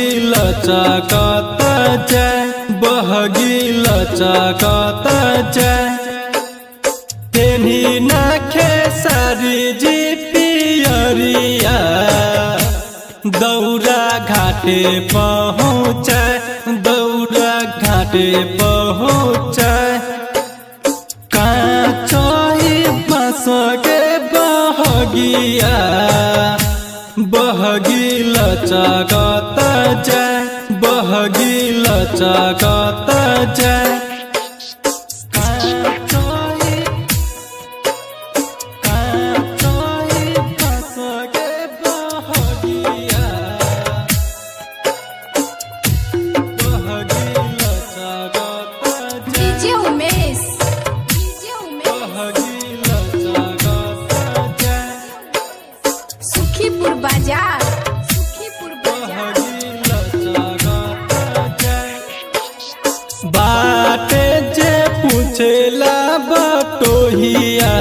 बहगी लचकत जाए, बहगी लचकत जाए। तेनी नाखे सारी जी पियरिया, दौरा घाटे पहुँचे, दौरा घाटे पहुँचे। काचही बाँस के बहगिया, बहगी लचकत जाए, बहगी लचकत जाए। सुखीपुर बाजार, सुखीपुर बाजार। बाटे जे पूछेला बटोहिया,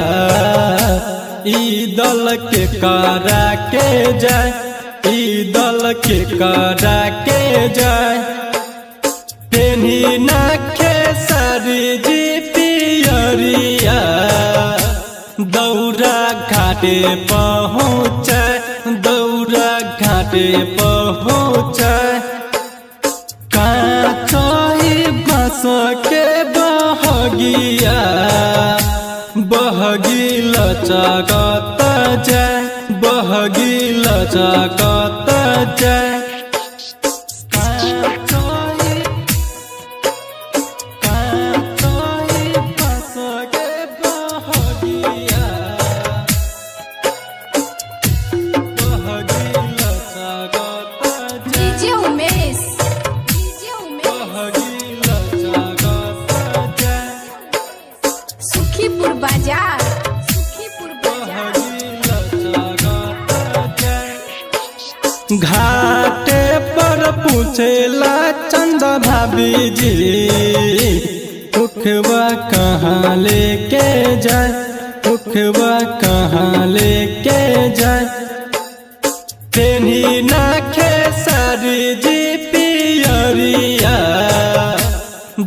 ई दल के करा के जाए, ई दल के करा के जाए। तेनी नाखे सारी जी पियरिया, दौरा घाटे पहुँचे, दौरा घाटे पहुँचे। काचही बाँस के बहगिया, बहगी लचकत जाए, बहगी लचकत जाए। सुखीपुर बाजार, सुखीपुर बाजार। घाटे पर पूछेला चंद भाभी जी, उखवा कहाँ लेके जाए, उखवा कहाँ लेके जाए। तेनी नाखे सारी जी पियरिया,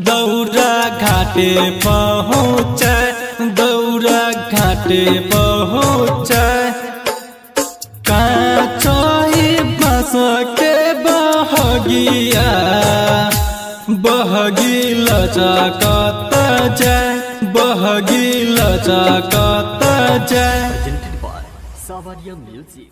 दौरा घाटे पहुँचे, दौरा घाटे पहुँचे। काचही बाँस के बहगिया, बहगी लचकत जाए, बहगी लचकत जाए। Presented by Savaria Music.